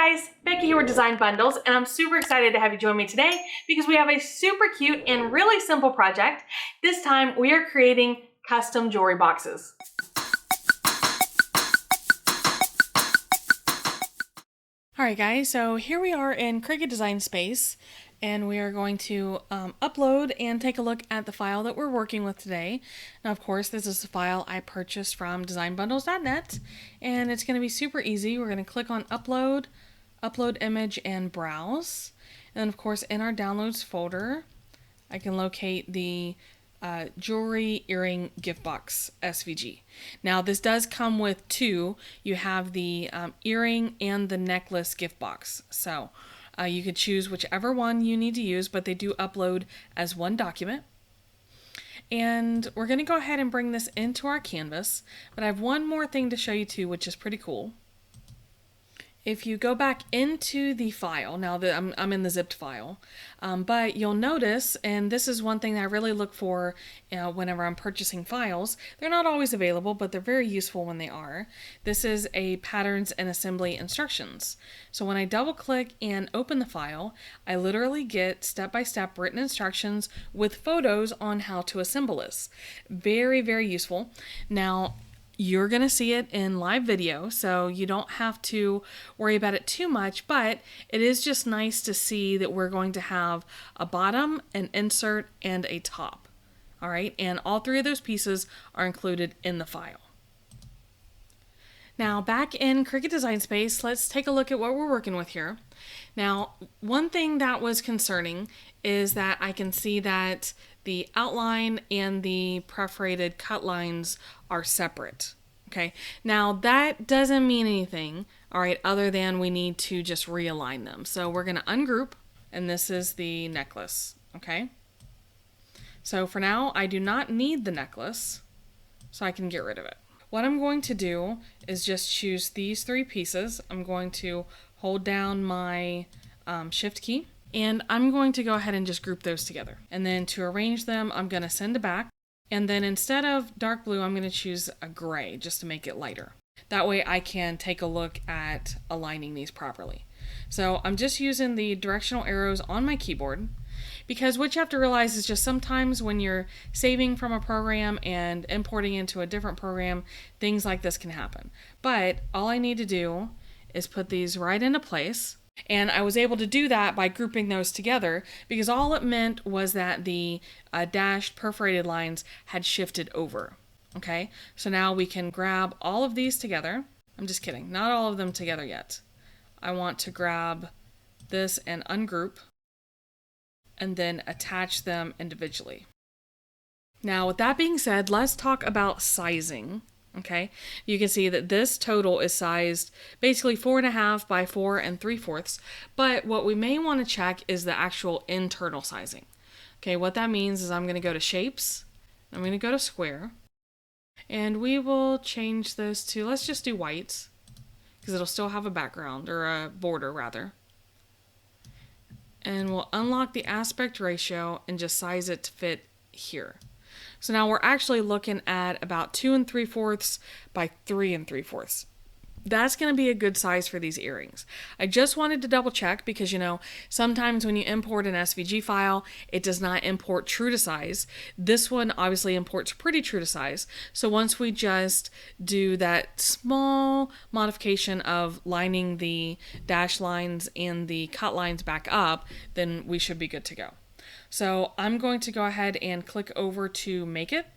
guys, Becky here with Design Bundles, and I'm super excited to have you join me today because we have a super cute and really simple project. This time we are creating custom jewelry boxes. Alright guys, so here we are in Cricut Design Space, and we are going to upload and take a look at the file that we're working with today. Now of course this is a file I purchased from designbundles.net, and it's going to be super easy. We're going to click on upload, upload image, and browse. And then of course in our downloads folder I can locate the jewelry earring gift box SVG. Now this does come with two. You have the earring and the necklace gift box. So you could choose whichever one you need to use, but they do upload as one document. And we're going to go ahead and bring this into our canvas, but I have one more thing to show you too, which is pretty cool. If you go back into the file, now that I'm in the zipped file, but you'll notice, and this is one thing that I really look for whenever I'm purchasing files, they're not always available, but they're very useful when they are. This is a patterns and assembly instructions. So when I double click and open the file, I literally get step-by-step written instructions with photos on how to assemble this. Very, very useful. Now, you're going to see it in live video, so you don't have to worry about it too much, but it is just nice to see that we're going to have a bottom, an insert, and a top. All right, and all three of those pieces are included in the file. Now back in Cricut Design Space, let's take a look at what we're working with here. Now, one thing that was concerning is that I can see that the outline and the perforated cut lines are separate. Okay, now that doesn't mean anything, all right, other than we need to just realign them. So we're going to ungroup, and this is the necklace. Okay, so for now I do not need the necklace, so I can get rid of it. What I'm going to do is just choose these three pieces. I'm going to hold down my shift key, and I'm going to go ahead and just group those together. And then to arrange them, I'm going to send to back. And then instead of dark blue, I'm going to choose a gray just to make it lighter. That way I can take a look at aligning these properly. So I'm just using the directional arrows on my keyboard, because what you have to realize is just sometimes when you're saving from a program and importing into a different program, things like this can happen. But all I need to do is put these right into place. And I was able to do that by grouping those together because all it meant was that the dashed perforated lines had shifted over. Okay, so now we can grab all of these together. I'm just kidding, not all of them together yet. I want to grab this and ungroup and then attach them individually. Now with that being said, let's talk about sizing. Okay, you can see that this total is sized basically 4.5 by 4 3/4, but what we may want to check is the actual internal sizing. Okay, what that means is I'm going to go to shapes, I'm going to go to square, and we will change this to, let's just do white, because it'll still have a background, or a border rather. And we'll unlock the aspect ratio and just size it to fit here. So now we're actually looking at about 2 3/4 by 3 3/4. That's going to be a good size for these earrings. I just wanted to double check because, you know, sometimes when you import an SVG file, it does not import true to size. This one obviously imports pretty true to size. So once we just do that small modification of lining the dash lines and the cut lines back up, then we should be good to go. So I'm going to go ahead and click over to Make It.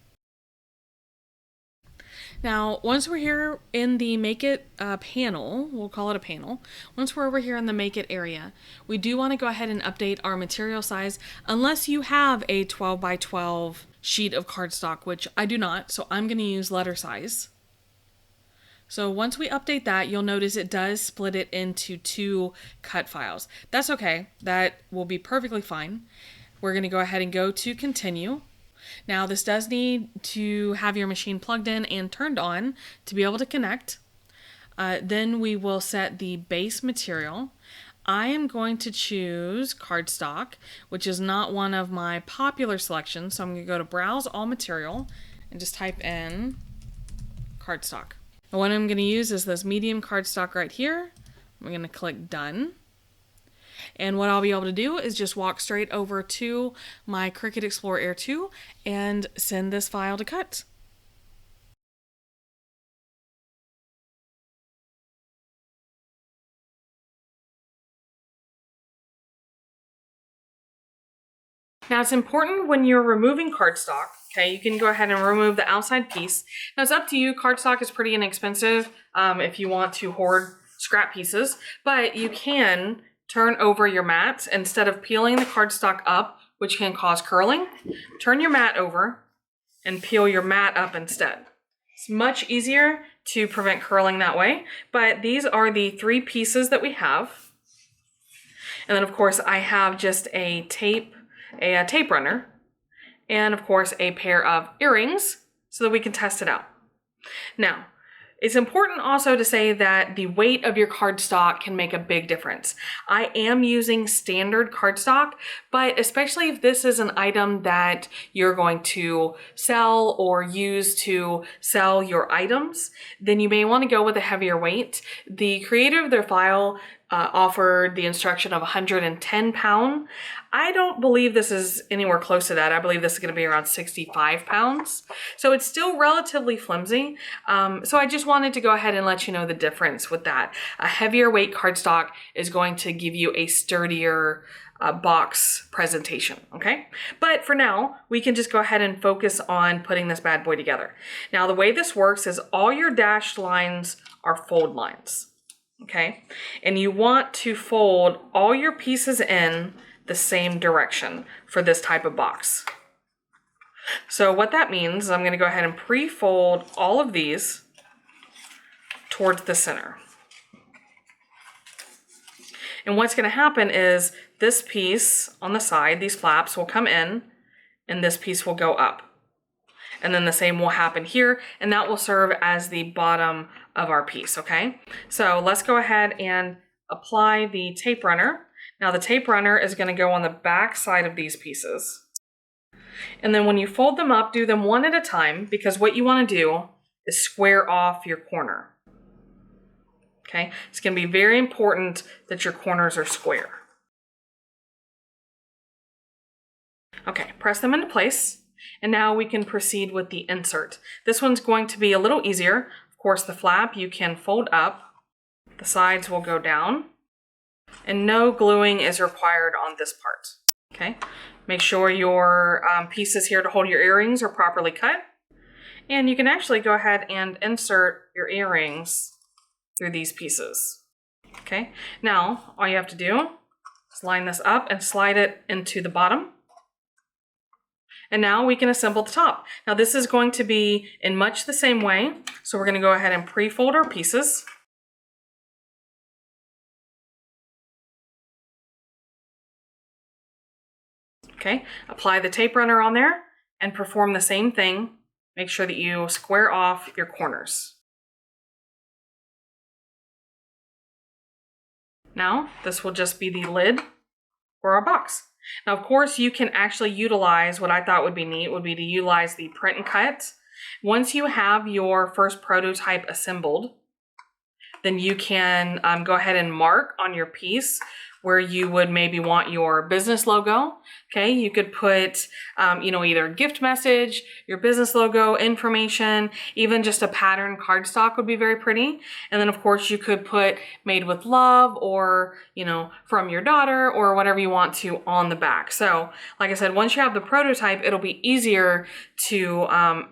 Now, once we're here in the Make It panel, we'll call it a panel. Once we're over here in the Make It area, we do want to go ahead and update our material size unless you have a 12 by 12 sheet of cardstock, which I do not, so I'm going to use letter size. So once we update that, you'll notice it does split it into two cut files. That's okay, that will be perfectly fine. We're going to go ahead and go to Continue. Now this does need to have your machine plugged in and turned on to be able to connect. Then we will set the base material. I am going to choose cardstock, which is not one of my popular selections. So I'm going to go to Browse All Material and just type in cardstock. And what I'm going to use is this medium cardstock right here. I'm going to click done. And what I'll be able to do is just walk straight over to my Cricut Explorer Air 2 and send this file to cut. Now it's important when you're removing cardstock, okay, you can go ahead and remove the outside piece. Now it's up to you, cardstock is pretty inexpensive if you want to hoard scrap pieces, but you can turn over your mat instead of peeling the cardstock up, which can cause curling. Turn your mat over and peel your mat up instead. It's much easier to prevent curling that way, but these are the 3 pieces that we have. And then of course I have just a tape runner, and of course a pair of earrings so that we can test it out. Now, it's important also to say that the weight of your cardstock can make a big difference. I am using standard cardstock, but especially if this is an item that you're going to sell or use to sell your items, then you may want to go with a heavier weight. The creator of their file offered the instruction of 110 pound. I don't believe this is anywhere close to that. I believe this is going to be around 65 pounds. So it's still relatively flimsy. So I just wanted to go ahead and let you know the difference with that. A heavier weight cardstock is going to give you a sturdier box presentation, okay? But for now, we can just go ahead and focus on putting this bad boy together. Now, the way this works is all your dashed lines are fold lines. Okay, and you want to fold all your pieces in the same direction for this type of box. So what that means is I'm going to go ahead and pre-fold all of these towards the center. And what's going to happen is this piece on the side, these flaps will come in, and this piece will go up. And then the same will happen here, and that will serve as the bottom of our piece, okay? So let's go ahead and apply the tape runner. Now the tape runner is gonna go on the back side of these pieces. And then when you fold them up, do them one at a time, because what you wanna do is square off your corner. Okay, it's gonna be very important that your corners are square. Okay, press them into place. And now we can proceed with the insert. This one's going to be a little easier. Of course, the flap you can fold up. The sides will go down. And no gluing is required on this part. Okay, make sure your pieces here to hold your earrings are properly cut. And you can actually go ahead and insert your earrings through these pieces. Okay, now all you have to do is line this up and slide it into the bottom. And now we can assemble the top. Now this is going to be in much the same way. So we're going to go ahead and pre-fold our pieces. Okay, apply the tape runner on there and perform the same thing. Make sure that you square off your corners. Now this will just be the lid for our box. Now, of course, you can actually utilize, what I thought would be neat would be to utilize the print and cut. Once you have your first prototype assembled, then you can go ahead and mark on your piece where you would maybe want your business logo. Okay, you could put, either a gift message, your business logo, information, even just a pattern cardstock would be very pretty. And then of course you could put made with love or, from your daughter or whatever you want to on the back. So like I said, once you have the prototype, it'll be easier to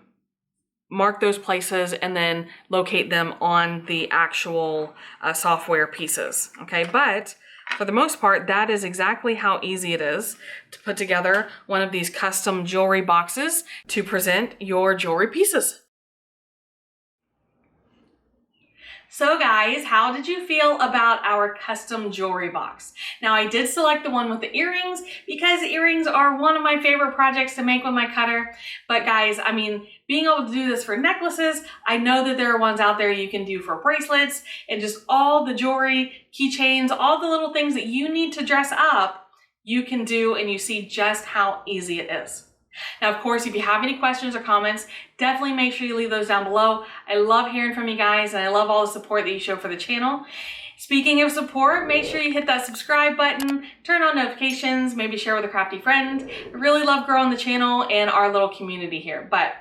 mark those places and then locate them on the actual software pieces. Okay, but for the most part, that is exactly how easy it is to put together one of these custom jewelry boxes to present your jewelry pieces. So guys, how did you feel about our custom jewelry box? Now I did select the one with the earrings because earrings are one of my favorite projects to make with my cutter. But guys, being able to do this for necklaces, I know that there are ones out there you can do for bracelets and just all the jewelry, keychains, all the little things that you need to dress up, you can do, and you see just how easy it is. Now, of course, if you have any questions or comments, definitely make sure you leave those down below. I love hearing from you guys, and I love all the support that you show for the channel. Speaking of support, make sure you hit that subscribe button, turn on notifications, maybe share with a crafty friend. I really love growing the channel and our little community here, but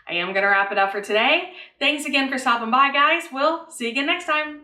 I am gonna wrap it up for today. Thanks again for stopping by, guys. We'll see you again next time.